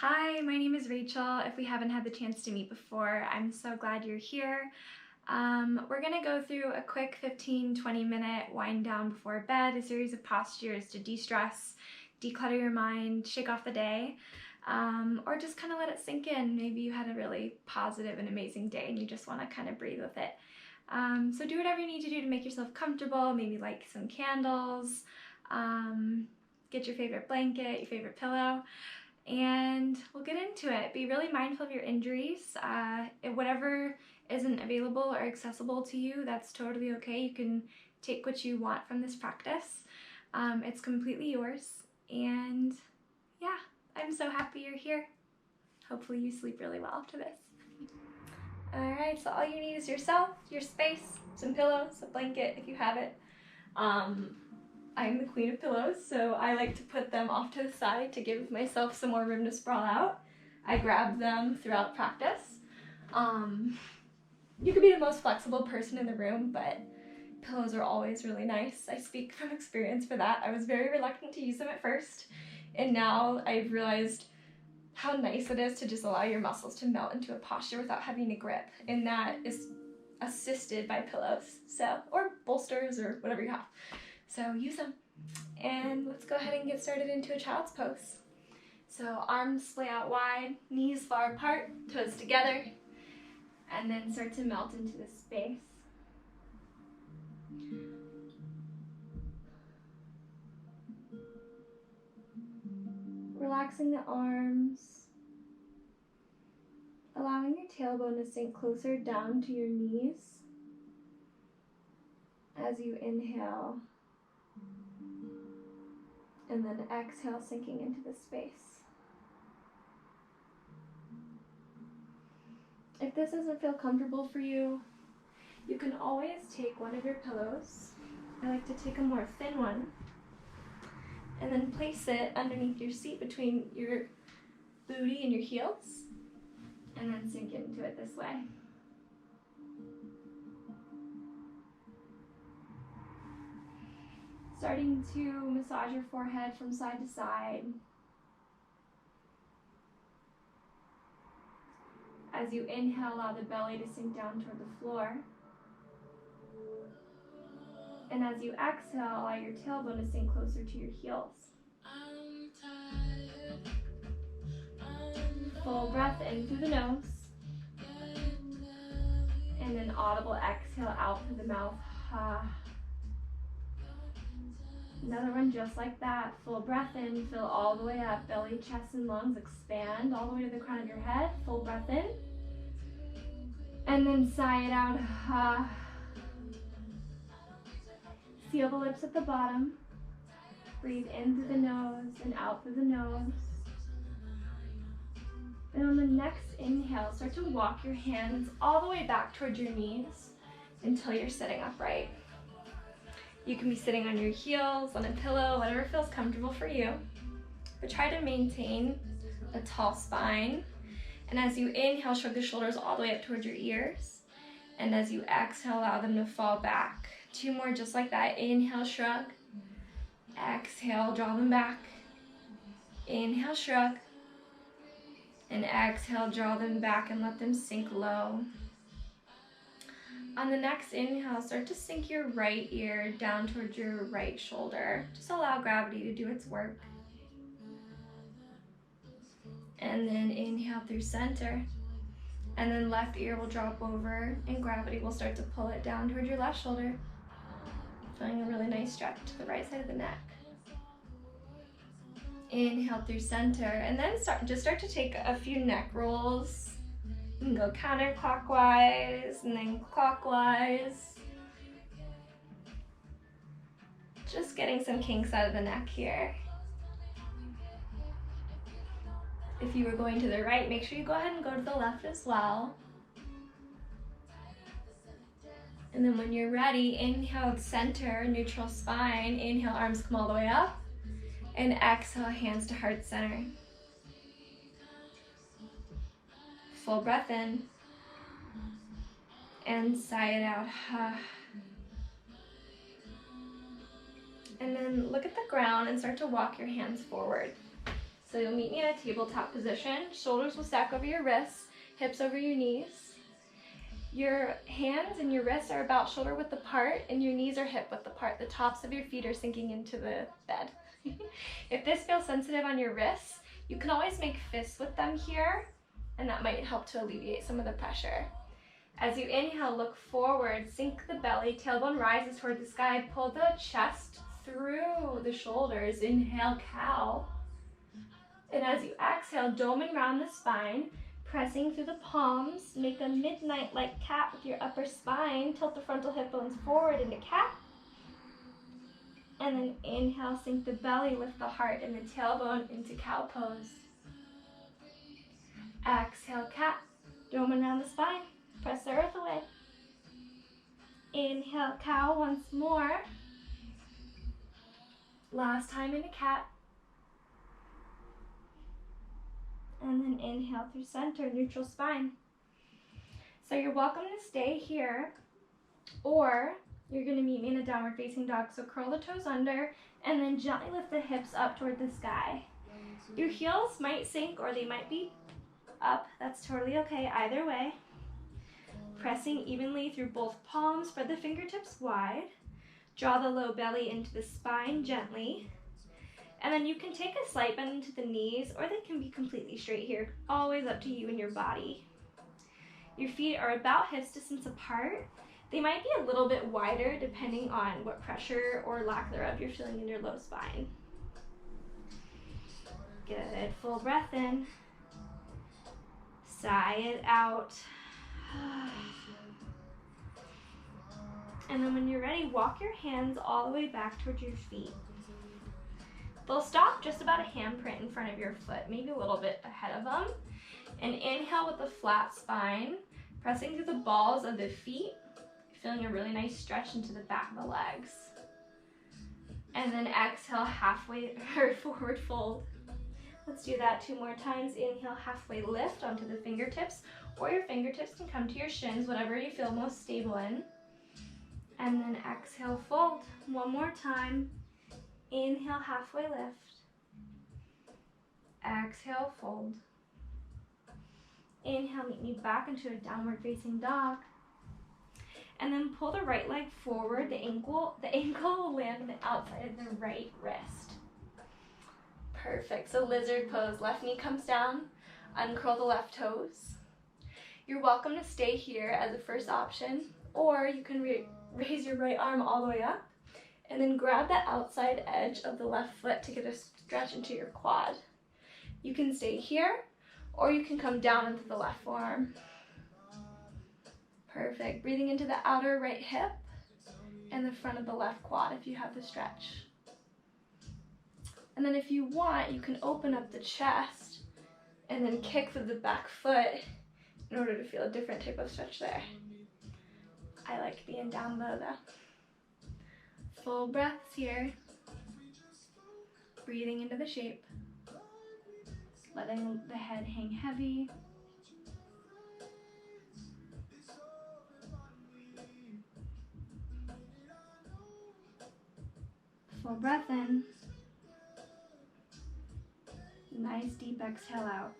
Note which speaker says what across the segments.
Speaker 1: Hi, my name is Rachel. If we haven't had the chance to meet before, I'm so glad you're here. We're going to go through a quick 15-20 minute wind down before bed, a series of postures to de-stress, declutter your mind, shake off the day, or just kind of let it sink in. Maybe you had a really positive and amazing day and you just want to kind of breathe with it. So do whatever you need to do to make yourself comfortable, maybe light some candles, get your favorite blanket, your favorite pillow, and we'll get into it. Be really mindful of your injuries. Whatever isn't available or accessible to you, that's totally okay. You can take what you want from this practice. It's completely yours. And yeah, I'm so happy you're here. Hopefully you sleep really well after this. All right, so all you need is yourself, your space, some pillows, a blanket if you have it. I'm the queen of pillows, so I like to put them off to the side to give myself some more room to sprawl out. I grab them throughout practice. You could be the most flexible person in the room, but pillows are always really nice. I speak from experience for that. I was very reluctant to use them at first, and now I've realized how nice it is to just allow your muscles to melt into a posture without having to grip, and that is assisted by pillows, or bolsters or whatever you have. So use them. And let's go ahead and get started into a child's pose. So arms splay out wide, knees far apart, toes together, and then start to melt into this space. Relaxing the arms, allowing your tailbone to sink closer down to your knees as you inhale. And then exhale, sinking into the space. If this doesn't feel comfortable for you, you can always take one of your pillows. I like to take a more thin one and then place it underneath your seat between your booty and your heels, and then sink into it this way. Starting to massage your forehead from side to side. As you inhale, allow the belly to sink down toward the floor. And as you exhale, allow your tailbone to sink closer to your heels. Full breath in through the nose. And an audible exhale out through the mouth. Another one just like that. Full breath in, fill all the way up. Belly, chest, and lungs expand all the way to the crown of your head. Full breath in. And then sigh it out. Seal the lips at the bottom. Breathe in through the nose and out through the nose. And on the next inhale, start to walk your hands all the way back towards your knees until you're sitting upright. You can be sitting on your heels, on a pillow, whatever feels comfortable for you. But try to maintain a tall spine. And as you inhale, shrug the shoulders all the way up towards your ears. And as you exhale, allow them to fall back. 2 more just like that. Inhale, shrug. Exhale, draw them back. Inhale, shrug. And exhale, draw them back and let them sink low. On the next inhale, start to sink your right ear down towards your right shoulder. Just allow gravity to do its work. And then inhale through center. And then left ear will drop over and gravity will start to pull it down towards your left shoulder. Feeling a really nice stretch to the right side of the neck. Inhale through center, and then start to take a few neck rolls. You can go counterclockwise and then clockwise. Just getting some kinks out of the neck here. If you were going to the right, make sure you go ahead and go to the left as well. And then when you're ready, inhale center, neutral spine. Inhale, arms come all the way up. And exhale, hands to heart center. Full breath in. And sigh it out. And then look at the ground and start to walk your hands forward. So you'll meet me in a tabletop position. Shoulders will stack over your wrists, hips over your knees. Your hands and your wrists are about shoulder width apart, and your knees are hip width apart. The tops of your feet are sinking into the bed. If this feels sensitive on your wrists, you can always make fists with them here, and that might help to alleviate some of the pressure. As you inhale, look forward, sink the belly, tailbone rises toward the sky, pull the chest through the shoulders. Inhale, cow. And as you exhale, dome and round the spine, pressing through the palms, make a midnight-like cat with your upper spine, tilt the frontal hip bones forward into cat. And then inhale, sink the belly, lift the heart and the tailbone into cow pose. Exhale, cat, dome and round the spine, press the earth away. Inhale, cow once more. Last time into cat. And then inhale through center, neutral spine. So you're welcome to stay here, or you're gonna meet me in a downward facing dog. So curl the toes under and then gently lift the hips up toward the sky. Your heels might sink or they might be up. That's totally okay, either way. Pressing evenly through both palms, spread the fingertips wide. Draw the low belly into the spine gently. And then you can take a slight bend into the knees, or they can be completely straight here. Always up to you and your body. Your feet are about hips distance apart. They might be a little bit wider depending on what pressure or lack thereof you're feeling in your low spine. Good, full breath in. Sigh it out. And then when you're ready, walk your hands all the way back towards your feet. They'll stop just about a handprint in front of your foot, maybe a little bit ahead of them. And inhale with a flat spine, pressing through the balls of the feet, feeling a really nice stretch into the back of the legs. And then exhale, halfway or forward fold. Let's do that 2 more times. Inhale, halfway lift onto the fingertips, or your fingertips can come to your shins, whatever you feel most stable in. And then exhale, fold. 1 more time. Inhale, halfway lift. Exhale, fold. Inhale, meet me back into a downward facing dog. And then pull the right leg forward. The ankle will land on the outside of the right wrist. Perfect. So lizard pose. Left knee comes down. Uncurl the left toes. You're welcome to stay here as a first option, or you can raise your right arm all the way up and then grab that outside edge of the left foot to get a stretch into your quad. You can stay here, or you can come down into the left forearm. Perfect. Breathing into the outer right hip and the front of the left quad if you have the stretch. And then if you want, you can open up the chest and then kick through the back foot in order to feel a different type of stretch there. I like being down low though. Full breaths here. Breathing into the shape. Letting the head hang heavy. Full breath in. Nice deep exhale out.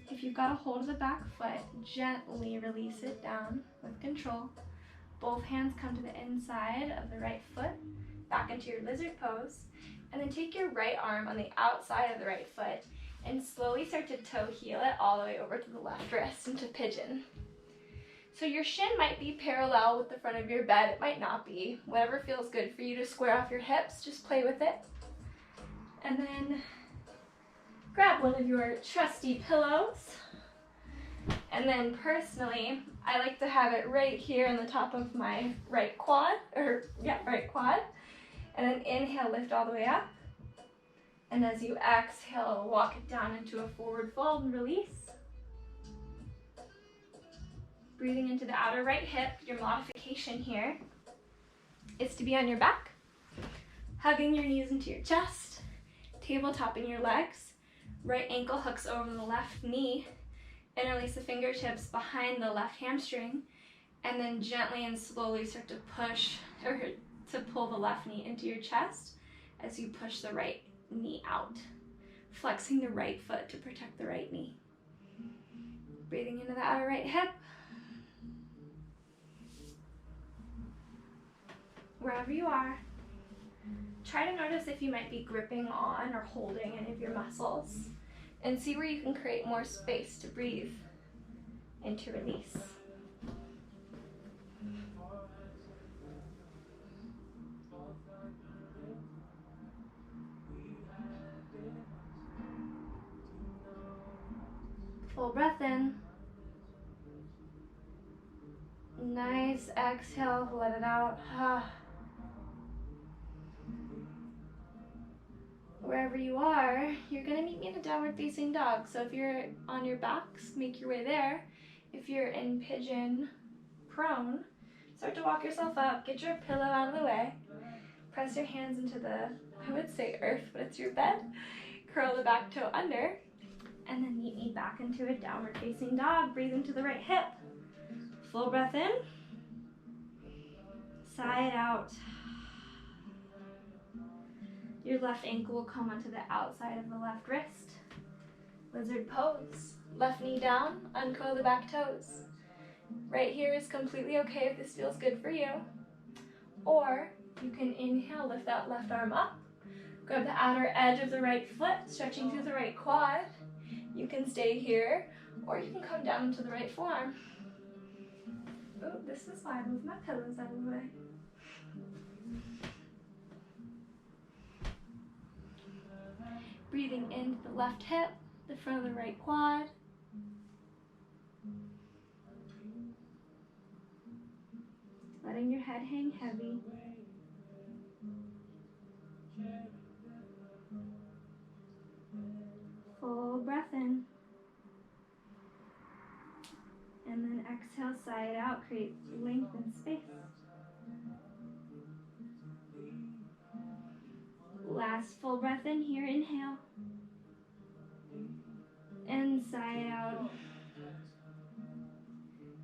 Speaker 1: If you've got a hold of the back foot, gently release it down with control. Both hands come to the inside of the right foot, back into your lizard pose, and then take your right arm on the outside of the right foot and slowly start to toe heel it all the way over to the left wrist into pigeon. So your shin might be parallel with the front of your bed, it might not be. Whatever feels good for you to square off your hips, just play with it. And then grab one of your trusty pillows. And then personally, I like to have it right here on the top of my right quad, right quad. And then inhale, lift all the way up. And as you exhale, walk it down into a forward fold and release. Breathing into the outer right hip. Your modification here is to be on your back, hugging your knees into your chest, tabletopping your legs. Right ankle hooks over the left knee. Interlace the fingertips behind the left hamstring, and then gently and slowly start to push or to pull the left knee into your chest as you push the right knee out. Flexing the right foot to protect the right knee. Breathing into the outer right hip. Wherever you are, try to notice if you might be gripping on or holding any of your muscles, and see where you can create more space to breathe and to release. Full breath in. Nice exhale, let it out. Wherever you are, you're gonna meet me in a downward facing dog. So if you're on your backs, make your way there. If you're in pigeon prone, start to walk yourself up, get your pillow out of the way, press your hands into the, I would say earth, but it's your bed. Curl the back toe under, and then meet me back into a downward facing dog. Breathe into the right hip. Full breath in. Sigh it out. Your left ankle will come onto the outside of the left wrist. Lizard pose. Left knee down, uncurl the back toes. Right here is completely okay if this feels good for you. Or you can inhale, lift that left arm up. Grab the outer edge of the right foot, stretching through the right quad. You can stay here, or you can come down to the right forearm. Oh, this is why I move my pillows out of the way. Breathing into the left hip, the front of the right quad. Letting your head hang heavy. Full breath in. And then exhale, sigh it out, create length and space. Last full breath in here, inhale. And sigh it out.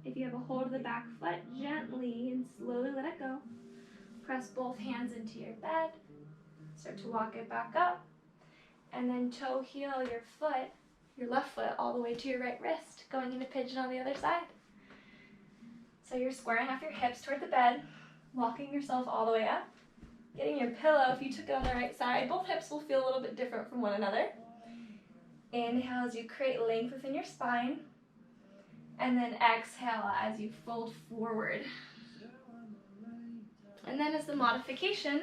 Speaker 1: If you have a hold of the back foot, gently and slowly let it go. Press both hands into your bed. Start to walk it back up. And then toe heel your foot, your left foot, all the way to your right wrist, going into pigeon on the other side. So you're squaring off your hips toward the bed, walking yourself all the way up. Getting your pillow, if you took it on the right side, both hips will feel a little bit different from one another. Inhale as you create length within your spine. And then exhale as you fold forward. And then as the modification,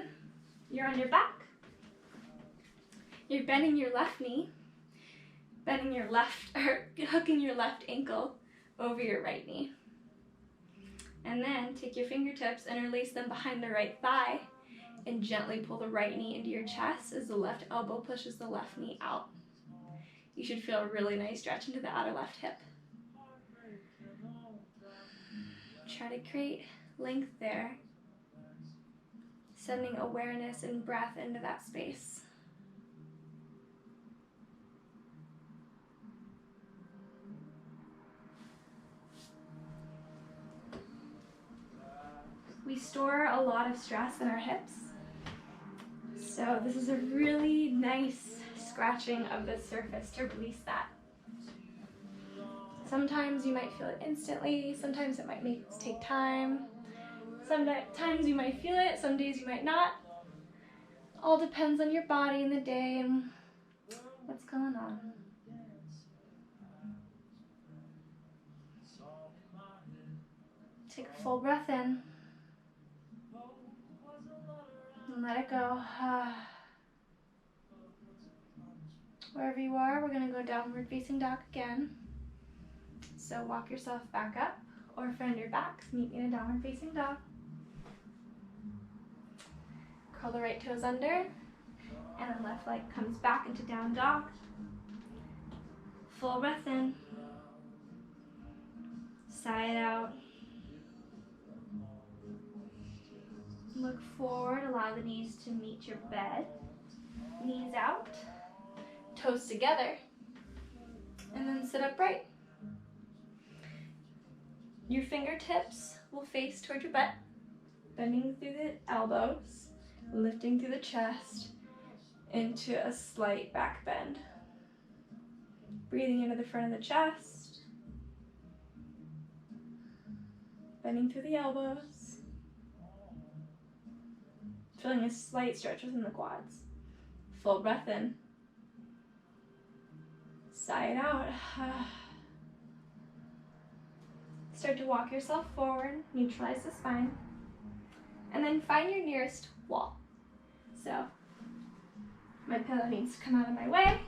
Speaker 1: you're on your back. You're bending your left knee, hooking your left ankle over your right knee. And then take your fingertips, interlace them behind the right thigh, and gently pull the right knee into your chest as the left elbow pushes the left knee out. You should feel a really nice stretch into the outer left hip. Try to create length there, sending awareness and breath into that space. We store a lot of stress in our hips, so this is a really nice scratching of the surface to release that. Sometimes you might feel it instantly, sometimes it might take time, sometimes you might feel it, some days you might not. All depends on your body and the day and what's going on. Take a full breath in. And let it go. Wherever you are, we're going to go downward facing dog again. So walk yourself back up, or if you're on your backs, meet me in a downward facing dog. Curl the right toes under, and the left leg comes back into down dog. Full breath in. Sigh it out. Look forward, allow the knees to meet your bed. Knees out, toes together, and then sit upright. Your fingertips will face toward your butt, bending through the elbows, lifting through the chest, into a slight back bend. Breathing into the front of the chest, bending through the elbows, feeling a slight stretch within the quads. Full breath in, sigh it out. Start to walk yourself forward, neutralize the spine, and then find your nearest wall. So my pillow needs to come out of my way,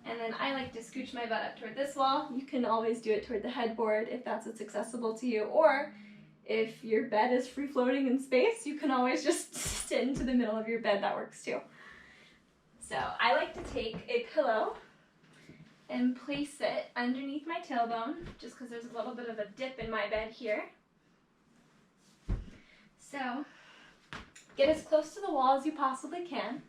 Speaker 1: and then I like to scooch my butt up toward this wall. You can always do it toward the headboard if that's what's accessible to you, or if your bed is free floating in space, you can always just sit into the middle of your bed. That works too. So I like to take a pillow and place it underneath my tailbone, just because there's a little bit of a dip in my bed here. So get as close to the wall as you possibly can.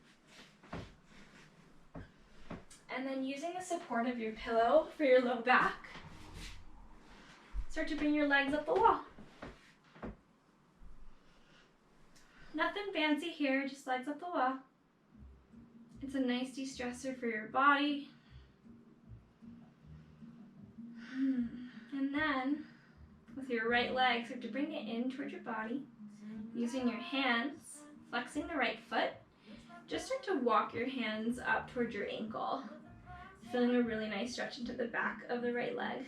Speaker 1: And then using the support of your pillow for your low back, start to bring your legs up the wall. Nothing fancy here, just legs up the wall. It's a nice de-stressor for your body. And then, with your right leg, start to bring it in towards your body. Using your hands, flexing the right foot, just start to walk your hands up towards your ankle. Feeling a really nice stretch into the back of the right leg.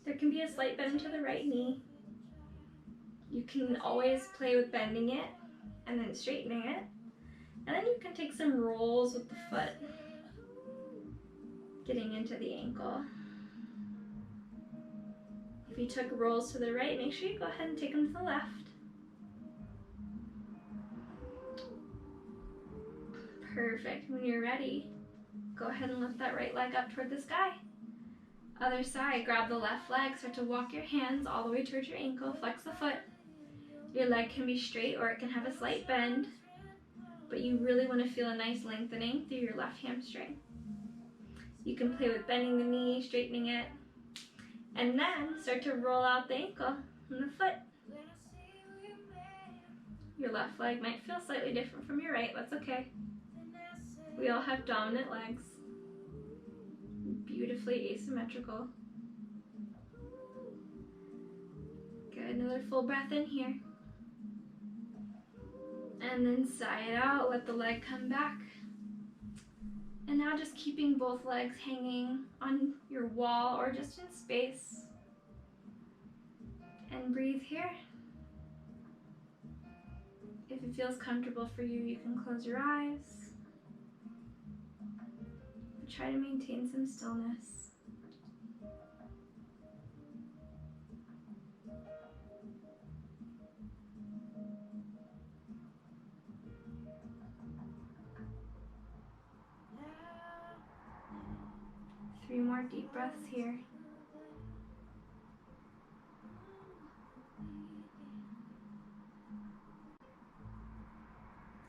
Speaker 1: There can be a slight bend into the right knee. You can always play with bending it and then straightening it. And then you can take some rolls with the foot, getting into the ankle. If you took rolls to the right, make sure you go ahead and take them to the left. Perfect. When you're ready, go ahead and lift that right leg up toward the sky. Other side, grab the left leg, start to walk your hands all the way towards your ankle, flex the foot. Your leg can be straight or it can have a slight bend, but you really want to feel a nice lengthening through your left hamstring. You can play with bending the knee, straightening it, and then start to roll out the ankle and the foot. Your left leg might feel slightly different from your right, that's okay. We all have dominant legs. Beautifully asymmetrical. Good, another full breath in here. And then sigh it out, let the leg come back. And now just keeping both legs hanging on your wall or just in space. And breathe here. If it feels comfortable for you, you can close your eyes. Try to maintain some stillness. Three more deep breaths here.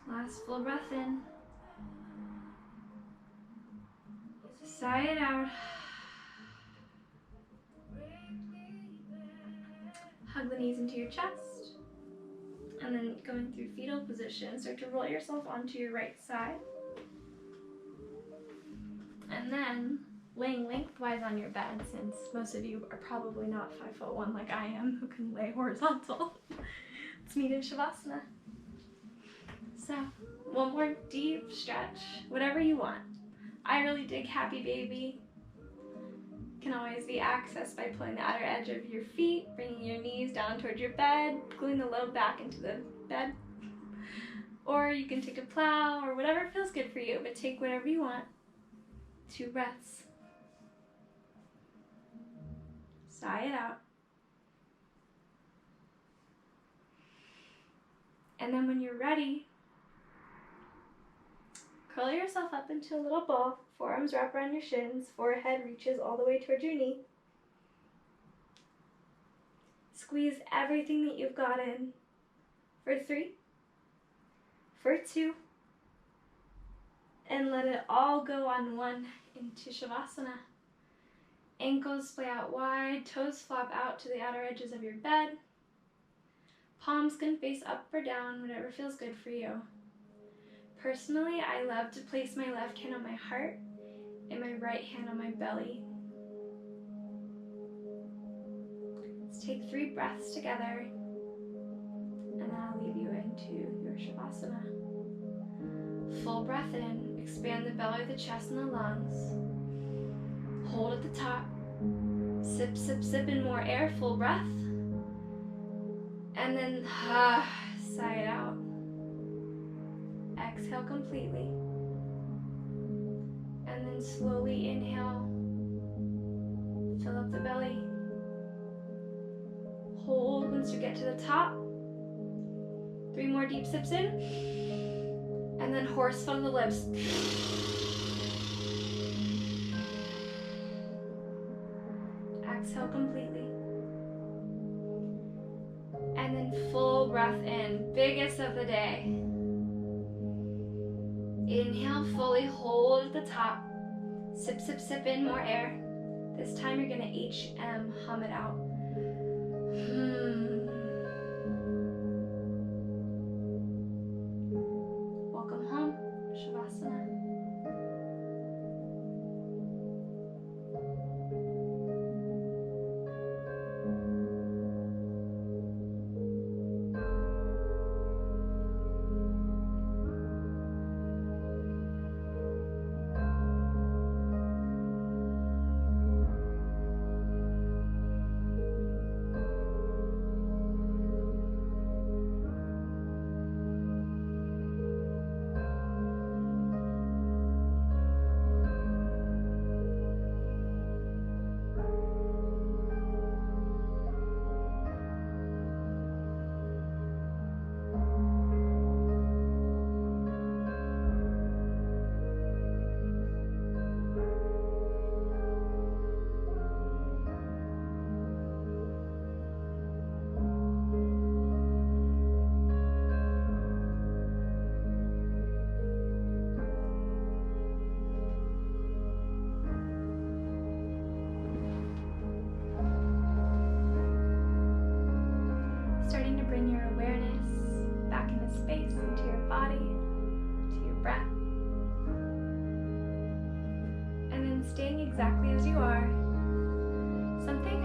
Speaker 1: Last full breath in. Sigh it out. Hug the knees into your chest. And then going through fetal position, start to roll yourself onto your right side. And then laying lengthwise on your bed, since most of you are probably not 5'1" like I am, who can lay horizontal. Let's meet in Shavasana. So, one more deep stretch, whatever you want. I really dig Happy Baby. Can always be accessed by pulling the outer edge of your feet, bringing your knees down towards your bed, gluing the low back into the bed. Or you can take a plow or whatever feels good for you, but take whatever you want. 2 breaths. Sigh it out. And then when you're ready, curl yourself up into a little ball, forearms wrap around your shins, forehead reaches all the way towards your knee. Squeeze everything that you've got in for 3, for 2, and let it all go on 1 into Shavasana. Ankles splay out wide, toes flop out to the outer edges of your bed. Palms can face up or down, whatever feels good for you. Personally, I love to place my left hand on my heart and my right hand on my belly. Let's take 3 breaths together, and then I'll leave you into your Shavasana. Full breath in, expand the belly, the chest, and the lungs. Hold at the top. Sip, sip, sip in more air, full breath. And then sigh it out. Exhale completely. And then slowly inhale. Fill up the belly. Hold once you get to the top. 3 more deep sips in. And then horse from the lips. Exhale completely. And then full breath in, biggest of the day. Inhale fully, hold at the top. Sip, sip, sip in more air. This time you're gonna HM, hum it out. Welcome home, Shavasana. Starting to bring your awareness back into space, into your body, to your breath. And then staying exactly as you are. Something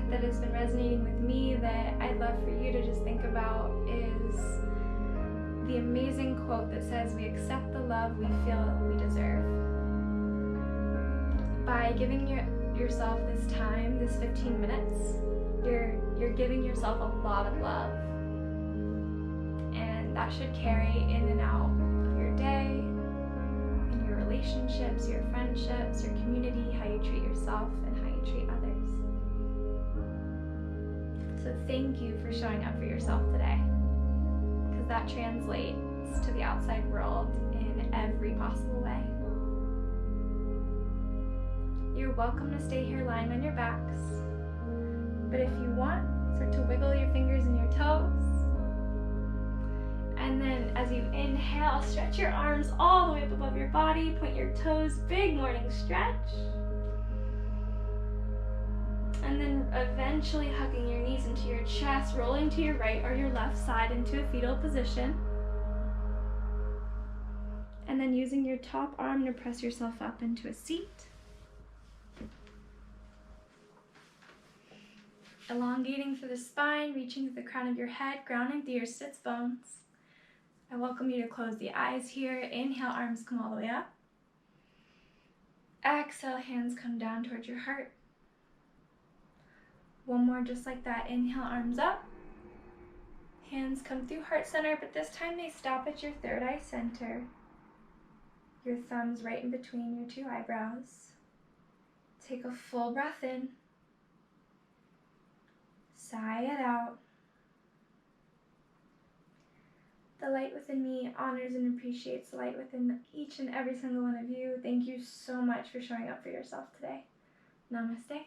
Speaker 1: that has been resonating with me that I'd love for you to just think about is the amazing quote that says, "We accept the love we feel we deserve." By giving yourself this time, this 15 minutes, you're giving yourself a lot of love, and that should carry in and out of your day, in your relationships, your friendships, your community, how you treat yourself and how you treat others. So thank you for showing up for yourself today, because that translates to the outside world in every possible way. You're welcome to stay here lying on your backs. But if you want, start to wiggle your fingers and your toes. And then as you inhale, stretch your arms all the way up above your body, point your toes, big morning stretch. And then eventually hugging your knees into your chest, rolling to your right or your left side into a fetal position. And then using your top arm to press yourself up into a seat. Elongating through the spine, reaching to the crown of your head, grounding through your sits bones. I welcome you to close the eyes here. Inhale, arms come all the way up. Exhale, hands come down towards your heart. One more just like that. Inhale, arms up. Hands come through heart center, but this time they stop at your third eye center. Your thumbs right in between your 2 eyebrows. Take a full breath in. Sigh it out. The light within me honors and appreciates the light within each and every single one of you. Thank you so much for showing up for yourself today. Namaste.